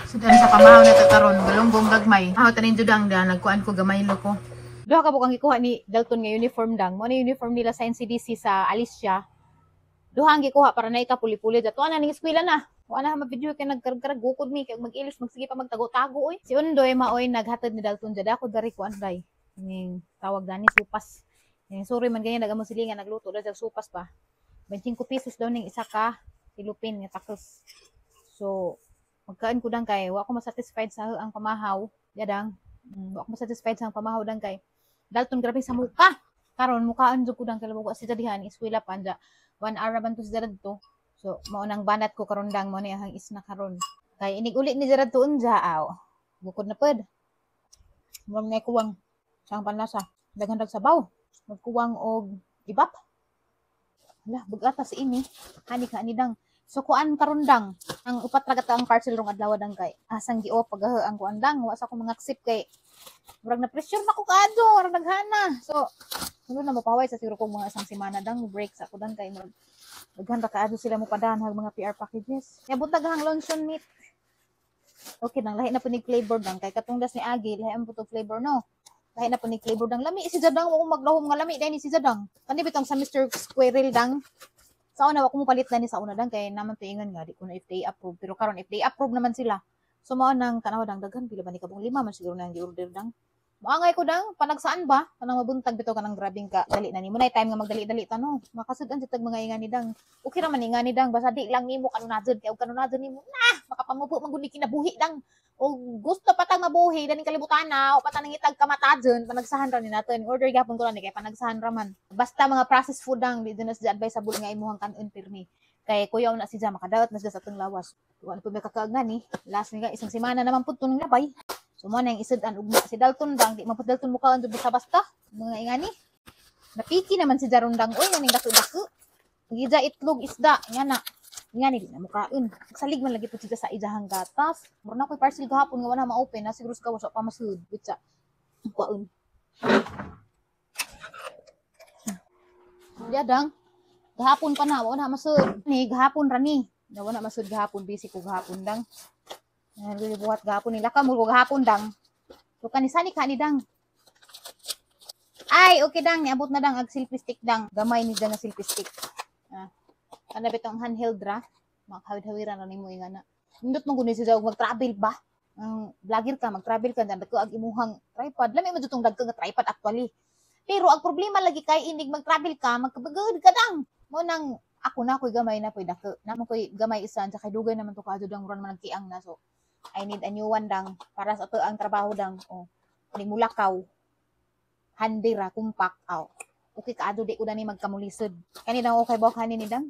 Sudan sa pamahaw na tataron, galunggong gagmay. Ako tanin judang da, nagkuan ko gamay loko. Duha ka bukang gikuha ni Dalton nga uniform dang. Mo ni uniform nila sa NCDC sa Alicia. Duha ang gikuha para na ikapuli-puli. Dato na ning eskwela na. Wala na ma-video kay nagkarag-karag gukod mi kay mag-ilis magsige pa magtago-tago oy. Si Undoy maoy naghatod ni Dalton jada ako dari ko anday. Ning tawag dani supas. Ning sorry man ganyan nagamo silingan nagluto da supas pa. 25 pesos daw ning isa ka silupin nga takos. So magkaan ko dang kay wa ko ma-satisfied sa ang pamahaw. Yadang wa ko ma-satisfied sa ang pamahaw dang kay Dalton grabe sa muka. Karon mukaan jud ko dang kay labugo si jadihan eskwela pa anja. 1 hour man to si Jarad to. So, mao nang banat ko karon dang mo ni ang isna karon. Kay inig uli ni Jarad to unja aw. Bukod na pod. Murag na kuwang sang panlasa. Daghan dag sabaw. Magkuwang og ibap. Hala, bugata si ini. Hani ka ni dang. So kuan karon dang ang upat ra ka ang parcel rong adlaw dang kay asang gio pagahe ang kuan dang wa sa ko mga accept kay murag na pressure na ko kaadto murag naghana. So ano na mapaway sa siguro kong mga isang semana dang break sa ako dang kay murag daghan ra kaadto sila mo padahan hag mga PR packages. Kaya buntag hang luncheon meat. Okay nang lahi na punig flavor dang kay katong das ni Agi lahi ang putong flavor no. Lahi na punig flavor dang lami si Jadang wa ko maglahom nga lami dai ni si Jadang. Kani bitong sa Mr. Squirrel dang. Sa una wa ko mo palit na ni sa una dang kay naman tuingan nga di ko na FDA approve pero karon FDA approve naman sila. So mao nang kanawa dang daghan pila ba ni kabong 5 man siguro nang gi-order dang. Maangay ko dang panagsaan ba kanang mabuntag bitaw kanang grabing ka dali na nimo nay time nga magdali-dali tanong makasud-an jud tag mga ingani dang okay ra man ingani dang basta di lang nimo kanunadon kay og kanunadon nimo na makapangupo man gud ni kinabuhi dang o gusto pa tag mabuhi daning kalibutan na o patang itag kamatajon panagsahan ra ni naton order gyapon ko ni kay panagsahan ra man basta mga processed food dang di na sa advisable nga imuhang kanon pirmi kay kuyaw na si Jam makadawat na sa atong lawas wala po may kakaagan ni last nga isang semana naman pud tunong labay. So mo na yung isud-an ugma si Dalton dang di man pud Dalton mukaon jud basta-basta mga ingani. Napiki naman si Jaron dang oy ning dako-dako. Gija itlog isda ngana. Ingani di na mukaon. Salig man lagi pud siya sa ijahang gatas. Mura na koy parcel gahapon nga wala ma-open na siguro sa kawas pa masud bitsa. Kuaon. Dia dang gahapon pa na wala masud. Ni gahapon ra ni. Wala masud gahapon busy ko gahapon dang. Buhat gahapon nila ka mo gahapon dang. So kanisani ka ni dang. Ay, okay dang niabot na dang ag selfie stick dang. Gamay ni dang nga selfie stick. Kana bitong handheld ra. Maghawid-hawiran ra nimo ingana. Nindot mo guni siya mag-travel ba? Vlogger ka, mag-travel ka dan dagko ag imuhang tripod. Lami mo jutong dagko nga tripod actually. Pero ang problema lagi kay inig mag-travel ka, magkabagod ka dang. Mo nang ako na koy gamay na koy dako. Namo koy gamay isan sa kay dugay naman to kadto dang ron man nagkiang na so. I need a new one dang para sa to ang trabaho dang ni mulakaw handira kumpak aw okay kaado di ko dani magkamulisod kani dang okay ba kani ni dang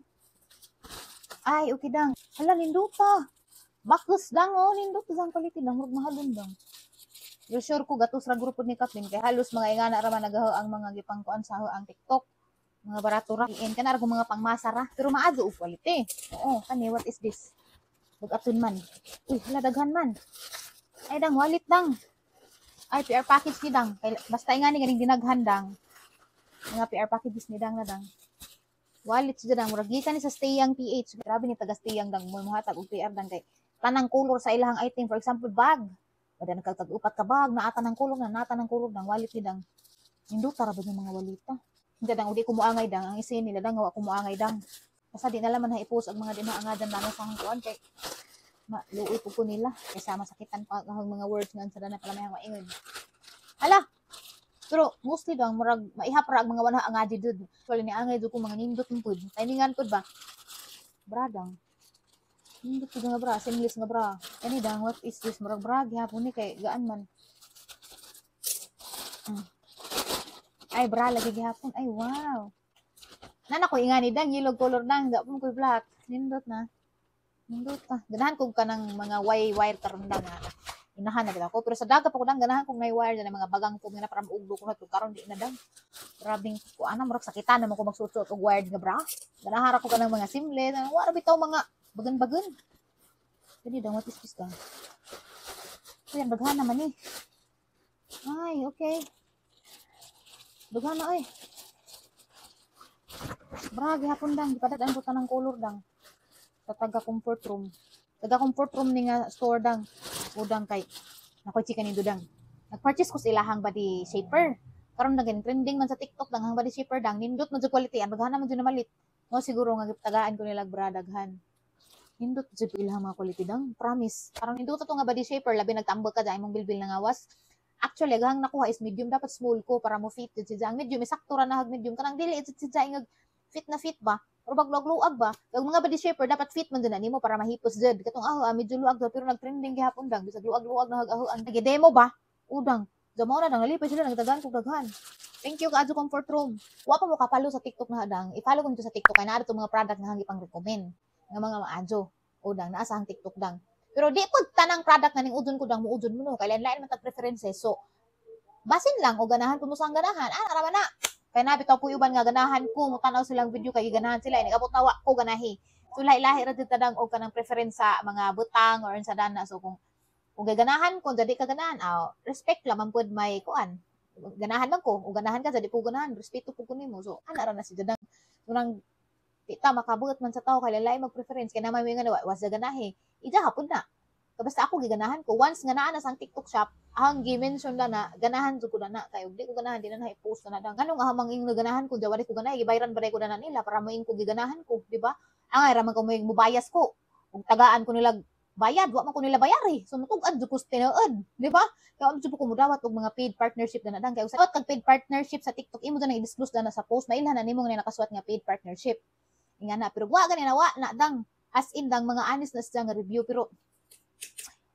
ay okay dang hala ninduta bakos dang ninduta sang quality dang murag mahalon dang yo sure ko gatos ra grupo ni Kathleen kay halos mga ingana ra man nagaho ang mga gipangkuan sa ang TikTok mga barato ra kana ra mga pangmasa ra pero maado og quality oo kani what is this bugaton man. Uy, hala daghan man. Ay dang walit dang. Ay PR package ni dang. Basta nga ni ganing dinaghan dang. Mga PR packages ni dang na dang. Wallet siya dang murag gikan ni sa Stayang PH. Grabe ni taga Stayang dang mo muhatag og PR dang kay tanang color sa ilahang item for example bag. Wala nagkatag-upat ka bag na ata ng kulong na nata ng kulong dang wallet ni dang. Hinduta ra ba yung mga walita? Hindi dang udi ko muangay dang ang isin nila dang wa ko muangay dang. Basta di na laman ha-i-post ang mga dinaangadan namin sa hangkuan kay maluoy po ko nila kaysa masakitan pa ang mga words nga sa dana pala may maingon. Hala. Pero mostly dang murag maihap ra ang mga wala angadi dud. Wala ni angay dud ko mga nindot pud. Timingan pud ba? Bradang. Nindot pud nga bra, seamless nga bra. Kani dang what is this murag bra gyapon ni kay gaan man. Ay bra lagi gyapon. Ay wow. Nana ko ingani dang yellow color dang da pun ko black. Nindot na. Nindot ta. Ganahan kog kanang mga wire karon dang inahan na ako pero sa dagat ako dang ganahan kog may wire na mga bagang ko nga para maugdo ko na karon di na dang. Grabing ko ana murag sakitan naman ko magsuot og wired nga bra. Ganahan ako kanang mga simple wala bitaw mga bagan-bagan. Kani dang what is this dang? Kuya daghan naman ni. Ay okay. Daghan na oy. Bra gihapon dang gipadadaan ko tanang color dang sa taga comfort room Taga comfort room ni nga store dang. Udang kay nakoy chika ni dudang. Nag-purchase ko sa ilahang body shaper. Karon naging trending man sa TikTok dang hang body shaper dang nindot man jud quality ang baghana man jud na malit. No siguro nga tagaan ko nila bradaghan. Nindot jud ilahang mga quality dang, promise. Parang nindot to nga body shaper labi nagtambok ka dai imong bilbil na ngawas. Actually gang nakuha is medium dapat small ko para mo fit jud siya. Ang medium sakto ra na hag medium kanang dili jud siya nga fit na fit ba. Or bagluag ba? Yung mga body shaper dapat fit man din nimo para mahipos jud. Katong medyo luag daw pero nag-trending gihapon dang bisag luag-luag na hag-ahoan. Nagi-demo ba? Udang. Damo na nang nalipay sila nagdagan kog daghan. Thank you kaadto comfort room. Wa pa mo kapalo sa TikTok na hadang. I-follow ko nito sa TikTok kay naa to mga product nga hangi pang recommend nga mga maadyo. Udang naa sa TikTok dang. Pero di ko tanang product nga ning udon ko dang muudon mo no kay lain-lain man tag preferences. So basin lang o ganahan ko mo sang ganahan. Raman na. Kaya nabitaw ko uban nga ganahan ko, mutanaw silang video kay ganahan sila, nagabot tawa ko ganahi. So lahi-lahi ra jud tadang og kanang preference sa mga butang or sa dana. So kung gaganahan ko jadi ka ganahan, respect lang man pud may kuan. Ganahan man ko, o ganahan ka jadi po ganahan, respeto pud ko nimo. So ana ra na si jadang urang tita makabuot man sa tao kay lahi mag preference kay na may nga was ganahi. Ija hapon na. Basta ako giganahan ko once nga naa na sang TikTok shop ang gi-mention na ganahan jud ko na kay di ko ganahan di na i-post na dang nganong hamang ing ganahan ko jawari ko ganahay gibayran ba ko na nila para mo ing ko giganahan ko di ba angay ra man ko mo mubayas ko ug tagaan ko nila bayad wa man ko nila bayari so mutug-ad jud ko tinuod di ba kaya jud ko mudawat og mga paid partnership na dang kay usab kag paid partnership sa TikTok imo na i-disclose na sa post mailhan na nimo nga nakasuwat nga paid partnership ingana pero wa gani na wa na dang as in dang mga honest na siya nga review pero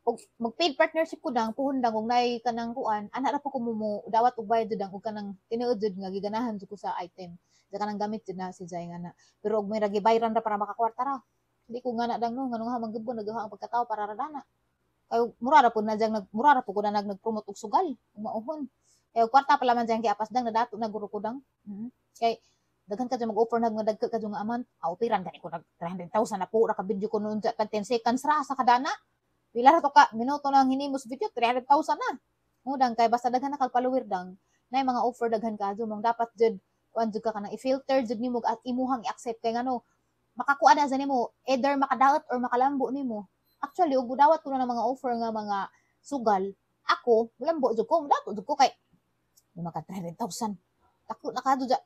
og mag-paid partnership ko dang puhon dang og nay kanang kuan ana ra po ko mo dawat og bayad jud dang og kanang tinuod jud nga giganahan jud ko sa item sa kanang gamit jud na si Jay nga na pero og may ra gibayran ra para makakwarta ra di ko nga na dang no nganong hamang gibon nagaha ang pagkatao para ra dana kay mura ra pud na jang mura ra po ko na nagpromote og sugal mauhon kay kwarta pala man jang giapas dang nadato na guro ko dang kay daghan ka dyan mag-offer na nga dagka ka dyan nga amount operan gani ko nag 300,000 na po ra ka video ko noon sa 10 seconds ra sa kadana pila ra to ka minuto lang hinimos video 300,000 na. Mudang kay basta daghan na kag follower dang nay mga offer daghan ka mong dapat jud kuan jud ka kanang i-filter jud nimo at imuhang i-accept kay ngano makakuha na sa nimo either makadaot or makalambo nimo. Actually ug dawat ko na ng mga offer nga mga sugal ako lambo jud ko dato jud ko kay maka 300,000. Ako nakadto ja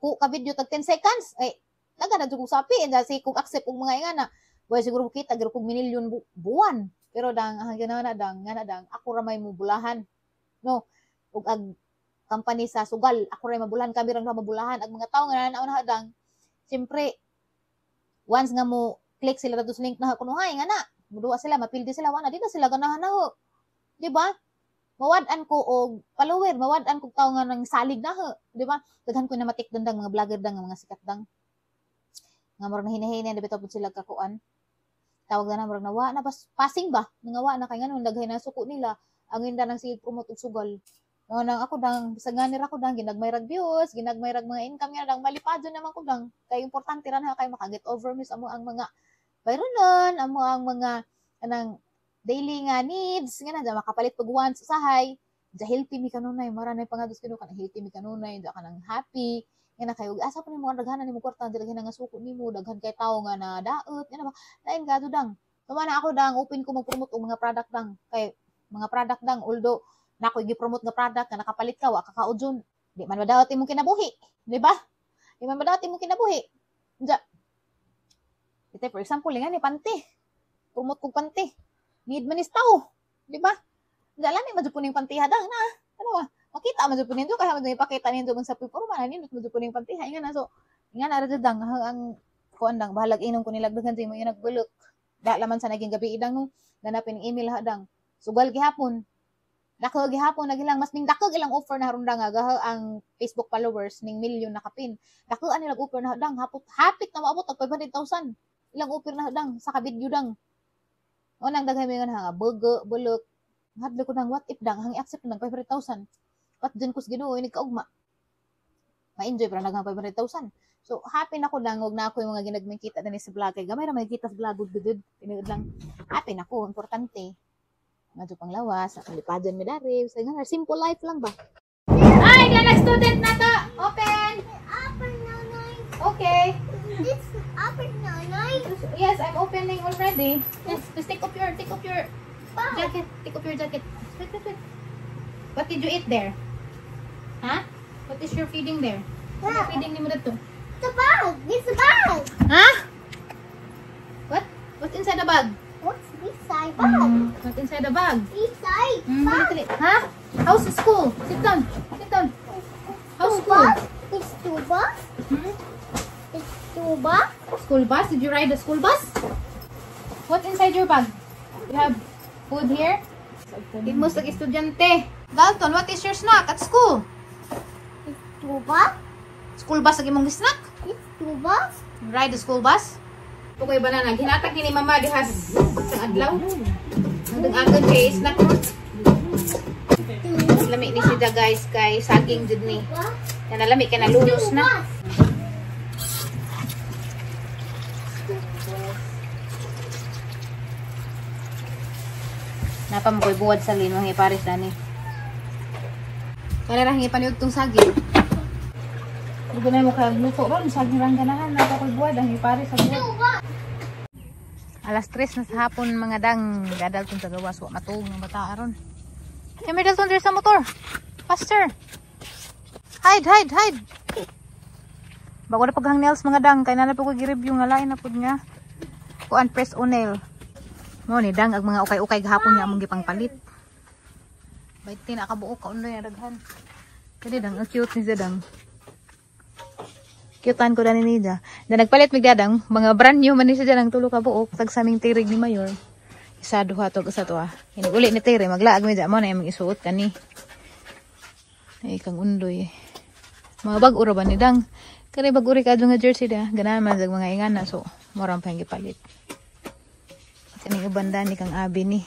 ko ka video tag 10 seconds ay daghan na jud ko sapi and si kung accept og mga ingana boy siguro kita giro kog minilyon buwan. Pero dang hanggang na dang ako ra may mubulahan no ug ag company sa sugal ako ra mabulahan kami ra mabulahan ag mga tawo nga nauna dang siyempre once nga mo click sila sa link na kunuhay nga na muduwa sila mapildi sila wala di na sila ganahan na ho di ba mawad-an ko og follower mawad-an ko tawo nga nang salig na ho di ba daghan ko na matik dandang mga vlogger dang mga sikat dang nga murag na hinahinay na bitaw pud sila kakuan tawag na murag nawa na passing ba nangawa na kay nganong daghay na suko nila ang inda nang sig promote og sugal mo nang ako dang sagani ra ko dang ginagmay rag views ginagmay rag mga income nga dang malipado naman ko dang kay importante ra na kay makaget over miss amo ang mga bayronon amo ang mga anang daily nga needs nga na makapalit pag once usahay ja healthy mi kanunay mara na pangados kino kan healthy mi kanunay ja kanang happy nga kay ug asa pa nimo daghanan nimo kwarta daghan nga suko nimo daghan kay tawo nga na daot nga ba lain gado dang tuma na ako dang open ko mag-promote og mga product dang kay mga product dang although nako gi-promote nga product nga nakapalit ka wa kakaudyon di man madaot imong kinabuhi di ba di man madaot imong kinabuhi ja ite for example nga ni panty promote kog panty need man is tawo di ba dala ni madyo puning panty hadang na ano ba makita man jud nindo kaya man ipakita nindo kung sa performa na nindo man jud puning panty nga na so nga na ra dang ang kuan dang bahalag inom ko nilagdagan sa imong nagbulok da laman sa naging gabi idang no ganapin email hadang sugal gihapon dako gihapon nagilang mas ning dako ilang offer na harunda nga ang Facebook followers ning milyon na kapin dako ani offer na hadang hapit na maabot og 500,000 ilang offer na hadang sa ka video dang o nang daghay mi nga bulok hadlo ko nang what if dang hang accept nang 500,000 pat dyan ko sa Ginoo ini kaugma ma-enjoy para naghang 500,000 so happy na ko dang og na ako yung mga ginagmay kita dani sa vlog kay gamay ra may kita sa vlog gud tinuod lang happy na ko importante medyo pang lawas ang lipadan mi dari sa nga simple life lang ba ay na student na to open Upper nanay. okay It's upper nanay. Yes, I'm opening already. Yes, just take off your jacket. Take off your jacket. Wait. What did you eat there? Huh? What is your feeding there? Ano feeding ni mo dito? The bag. It's a bag. Huh? What? What's inside the bag? What's inside bag? What's inside the bag? Inside bag. Huh? How's the school? Sit down. How's school? It's two bus. Hmm? It's two bus. School bus? Did you ride the school bus? What's inside your bag? You have food here? Higmos lagi estudyante. Dalton, what is your snack at school? It's two bus. School bus lagi mong snack? It's two bus. You ride the school bus? Tukoy banana, ginatag ni mama dihas sa adlaw. Ang agad kay snack mo. Lami ni sida guys kay saging jud ni. Kana lami kana lulos na. Napa mo koy buwad sa lino ng iparis dani. Kaya ra hingipaniog tong saging. Dugo na mo kag luto ron saging rang ganahan napa koy buwad ang iparis sa buwad. Alas 3 na sa hapon mga dang dadalton sa gawas wa matuog ng bata aron. Kami dalton dire sa motor. Faster. Hide. Bago na paghang nails mga dang kay na po ko gi-review nga lain na pud nga kuan press on nail. Mo ni dang ag mga ukay-ukay gahapon nga among gipangpalit. Baiti na kabuok ka undoy daghan. Kadi dang ang cute ni dang. Cutean ko dani ni da. Da nagpalit mig dadang mga brand new man ni siya dang tulo ka buok tag saming tirig ni mayor. Isa duha to sa to ah. Ini uli ni tire maglaag mi mo na imong isuot kani. Ay kang undoy. Mga bag ura ba ni dang. Kani bag uri ka nga jersey da. Ganahan man dag mga ingana so morang pang gipalit. Kani ubanda ni kang abi ni.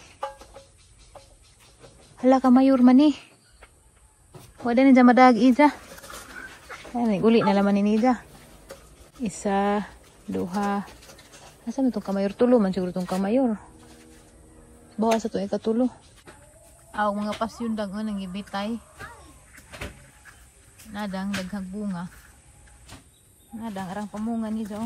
Hala ka mayor man ni. Wala ni dyan madag ija. Ay uli na laman ni Nida. Isa, duha. Asa mo itong kamayor? Tulo man siguro itong kamayor. Bawa sa ito ay katulo. Aw, mga pasyon dag nang gibitay. Nadang daghang bunga. Nadang arang pamunga ni Jo.